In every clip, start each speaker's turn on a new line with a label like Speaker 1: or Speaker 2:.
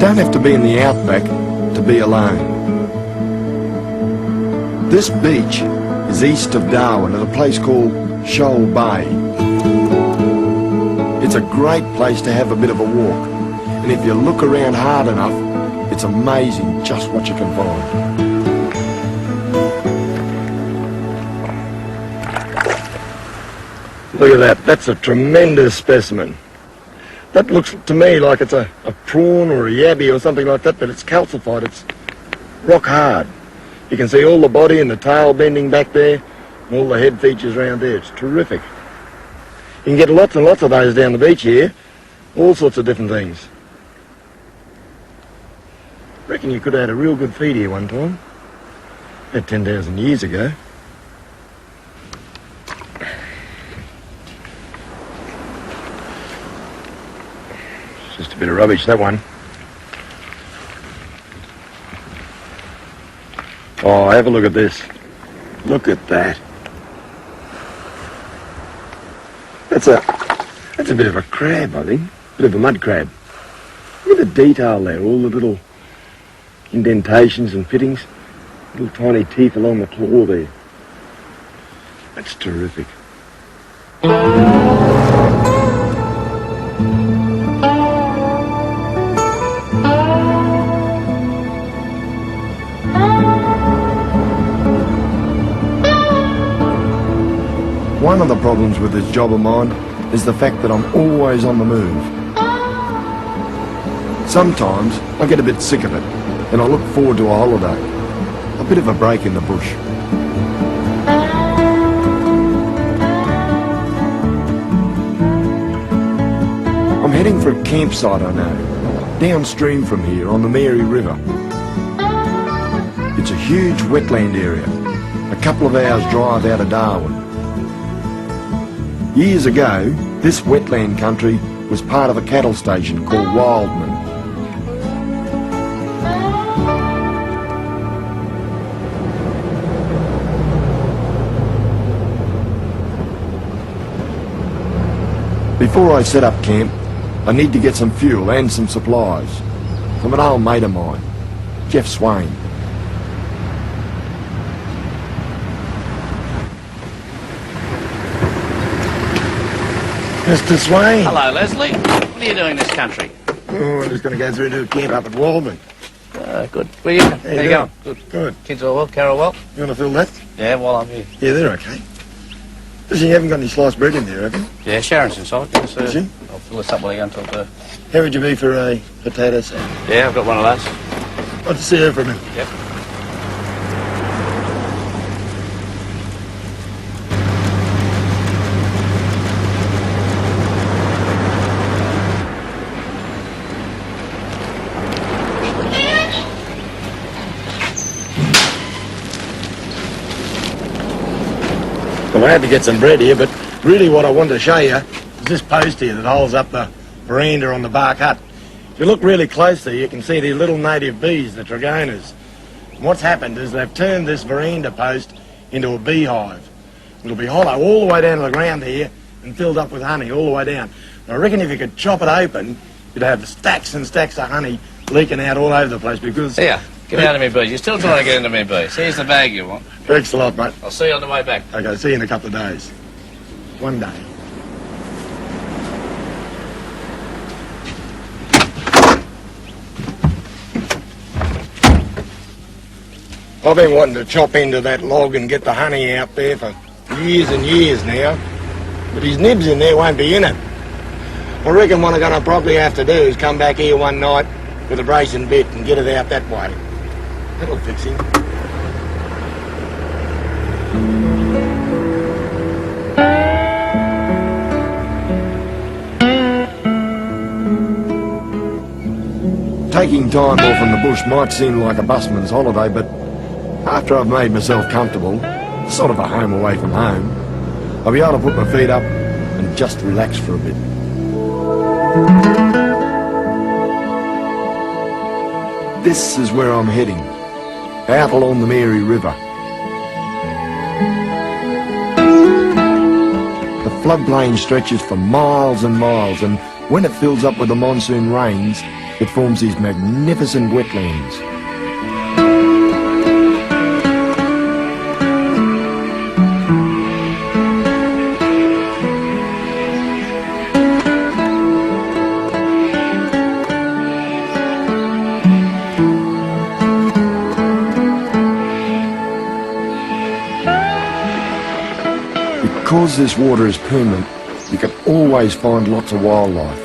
Speaker 1: don't have to be in the outback to be alone. This beach is east of Darwin at a place called Shoal Bay. It's a great place to have a bit of a walk, and if you look around hard enough, it's amazing just what you can find. Look at that, that's a tremendous specimen. That looks to me like it's a prawn or a yabby or something like that, but it's calcified, it's rock hard. You can see all the body and the tail bending back there, and all the head features around there. It's terrific. You can get lots and lots of those down the beach here, all sorts of different things. Reckon you could have had a real good feed here one time. About 10,000 years ago. Just a bit of rubbish, that one. Oh, have a look at this. Look at that. That's a bit of a crab, I think. A bit of a mud crab. Look at the detail there, all the little indentations and fittings. Little tiny teeth along the claw there. That's terrific. One of the problems with this job of mine is the fact that I'm always on the move. Sometimes I get a bit sick of it and I look forward to a holiday, a bit of a break in the bush. I'm heading for a campsite I know, downstream from here on the Mary River. It's a huge wetland area, a couple of hours drive out of Darwin. Years ago, this wetland country was part of a cattle station called Wildman. Before I set up camp, I need to get some fuel and some supplies from an old mate of mine, Jeff Swain. Mr. Swain.
Speaker 2: Hello, Leslie. What are you doing in this country?
Speaker 1: Oh, I'm just going to go through to a camp up at Wildman.
Speaker 2: Good. Where you? There you go. Good.
Speaker 1: Good.
Speaker 2: Kids all well? Carol well?
Speaker 1: You want to fill that?
Speaker 2: Yeah, while I'm here.
Speaker 1: Yeah, they're okay. Listen, you haven't got any sliced bread in there, have you?
Speaker 2: Yeah, Sharon's inside. Yes,
Speaker 1: Is she?
Speaker 2: I'll fill this up while you go and talk to her.
Speaker 1: How would you be for a potato salad?
Speaker 2: Yeah, I've got one of those.
Speaker 1: I'd like to see her for a minute.
Speaker 2: Yep.
Speaker 1: Well, I had to get some bread here, but really what I wanted to show you is this post here that holds up the veranda on the bark hut. If you look really closely, you can see these little native bees, the trigonas. And what's happened is they've turned this veranda post into a beehive. It'll be hollow all the way down to the ground here and filled up with honey all the way down. And I reckon if you could chop it open, you'd have stacks and stacks of honey leaking out all over the place because...
Speaker 2: Here, get out of me bees. You're still trying to get into me bees. Here's the bag you want.
Speaker 1: Thanks a lot, mate.
Speaker 2: I'll see you on the way back.
Speaker 1: Okay, see you in a couple of days. One day. I've been wanting to chop into that log and get the honey out there for years and years now, but his nibs in there won't be in it. I reckon what I'm going to probably have to do is come back here one night with a bracing bit and get it out that way. That'll fix him. Taking time off in the bush might seem like a busman's holiday, but after I've made myself comfortable, sort of a home away from home, I'll be able to put my feet up and just relax for a bit. This is where I'm heading, out along the Mary River. The floodplain stretches for miles and miles, and when it fills up with the monsoon rains,
Speaker 3: it forms these magnificent wetlands. Because this water is permanent, you can always find lots of wildlife.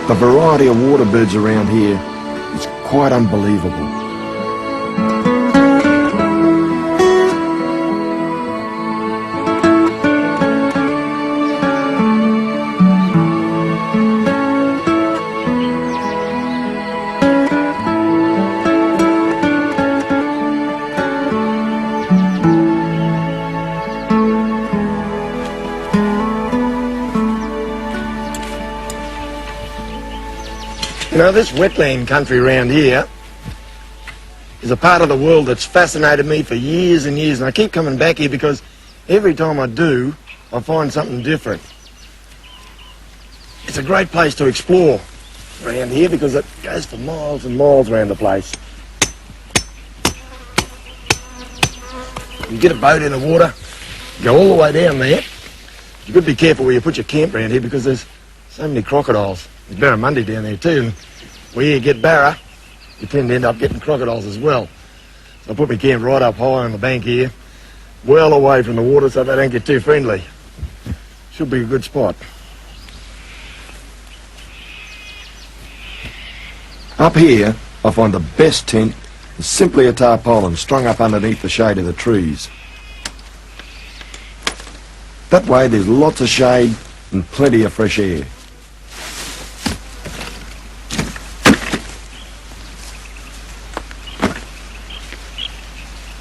Speaker 3: The variety of water birds around here is quite unbelievable.
Speaker 1: You know, this wetland country around here is a part of the world that's fascinated me for years and years, and I keep coming back here because every time I do, I find something different. It's a great place to explore around here because it goes for miles and miles around the place. You get a boat in the water, go all the way down there. You've got to be careful where you put your camp around here because there's so many crocodiles. There's barramundi down there too, and where you get barra, you tend to end up getting crocodiles as well. So I put my camp right up high on the bank here, well away from the water so they don't get too friendly. Should be a good spot.
Speaker 3: Up here, I find the best tent is simply a tarpaulin strung up underneath the shade of the trees. That way there's lots of shade and plenty of fresh air.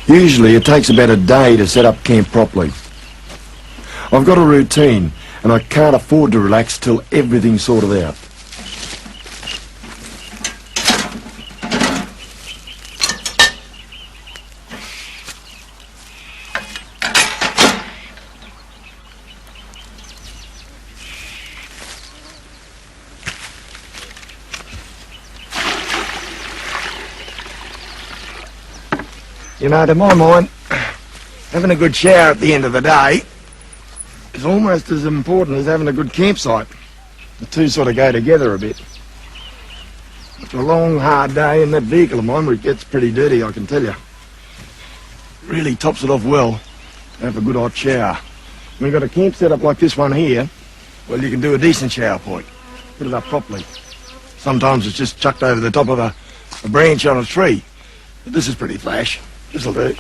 Speaker 3: Usually it takes about a day to set up camp properly. I've got a routine and I can't afford to relax till everything's sorted out.
Speaker 1: You know, to my mind, having a good shower at the end of the day is almost as important as having a good campsite. The two sort of go together a bit. After a long, hard day in that vehicle of mine, where it gets pretty dirty, I can tell you, really tops it off well to have a good hot shower. When you've got a camp set up like this one here, well, you can do a decent shower point. Put it up properly. Sometimes it's just chucked over the top of a branch on a tree. But this is pretty flash. This'll do.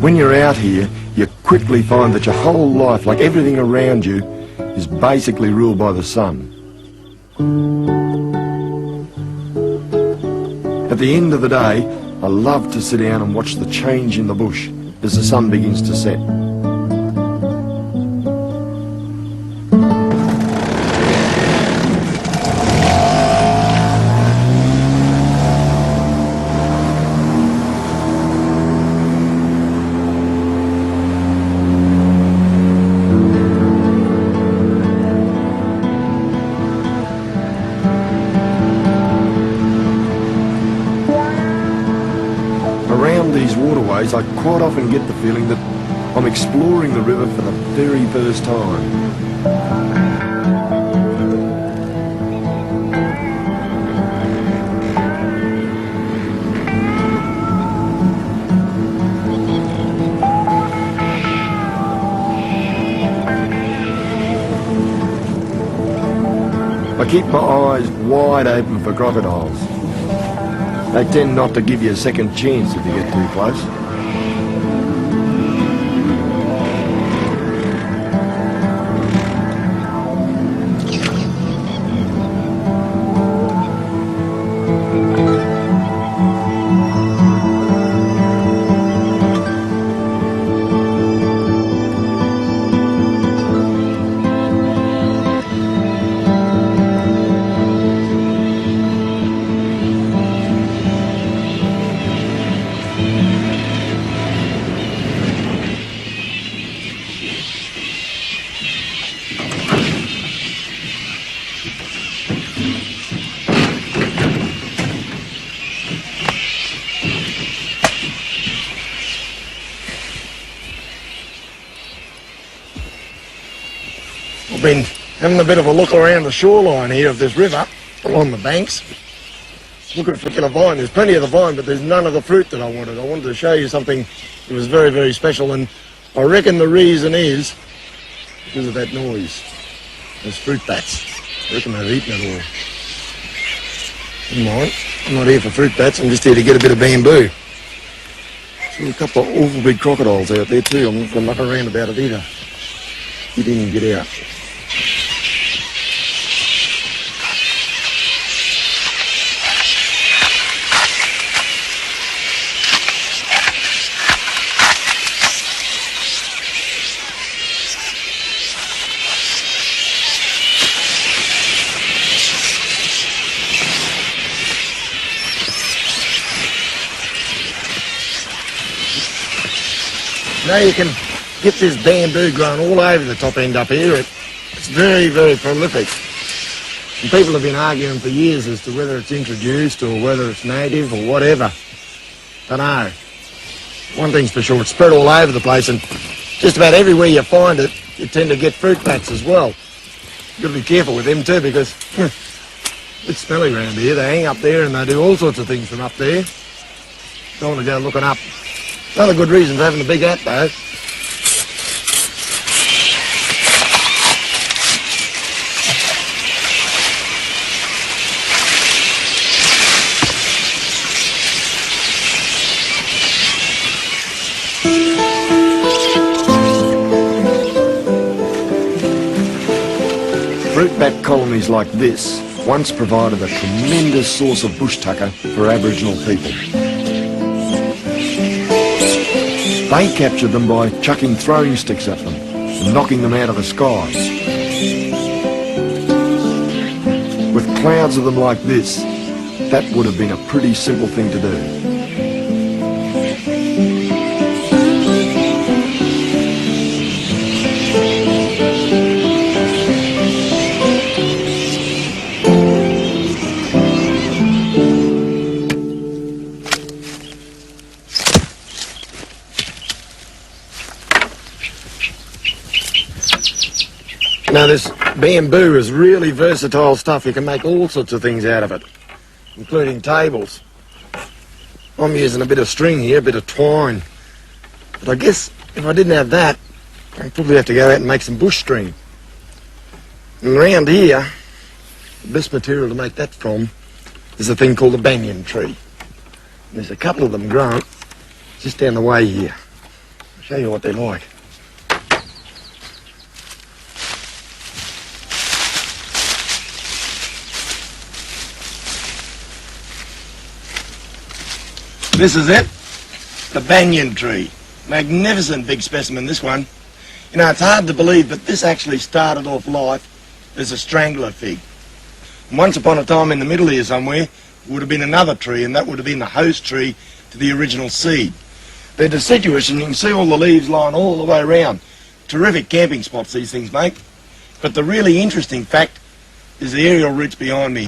Speaker 3: When you're out here, you quickly find that your whole life, like everything around you, is basically ruled by the sun. At the end of the day, I love to sit down and watch the change in the bush as the sun begins to set. Around these waterways, I quite often get the feeling that I'm exploring the river for the very first time. I keep my eyes wide open for crocodiles. They tend not to give you a second chance if you get too close.
Speaker 1: I've been having a bit of a look around the shoreline here of this river, along the banks. Looking for a vine. There's plenty of the vine, but there's none of the fruit that I wanted. I wanted to show you something that was very, very special, and I reckon the reason is because of that noise. Those fruit bats. I reckon they're eating it all. Never mind. I'm not here for fruit bats. I'm just here to get a bit of bamboo. There's a couple of awful big crocodiles out there too. I'm not going to muck around about it either. Get in and get out. Now you can get this bamboo grown all over the top end up here. It's very, very prolific. And people have been arguing for years as to whether it's introduced or whether it's native or whatever. Don't know. One thing's for sure, it's spread all over the place, and just about everywhere you find it, you tend to get fruit bats as well. You've got to be careful with them too, because it's smelly around here. They hang up there and they do all sorts of things from up there. Don't want to go looking up. Another good reason for having a big hat though. Fruit bat colonies like this once provided a tremendous source of bush tucker for Aboriginal people. They captured them by chucking throwing sticks at them and knocking them out of the skies. With clouds of them like this, that would have been a pretty simple thing to do. Now this bamboo is really versatile stuff. You can make all sorts of things out of it, including tables. I'm using a bit of string here, a bit of twine. But I guess if I didn't have that, I'd probably have to go out and make some bush string. And around here, the best material to make that from is a thing called a banyan tree. And there's a couple of them grown just down the way here. I'll show you what they're like. This is it, the banyan tree. Magnificent big specimen, this one. You know, it's hard to believe, but this actually started off life as a strangler fig. And once upon a time in the middle here somewhere, would have been another tree, and that would have been the host tree to the original seed. They're deciduous, and you can see all the leaves lying all the way around. Terrific camping spots these things make. But the really interesting fact is the aerial roots behind me.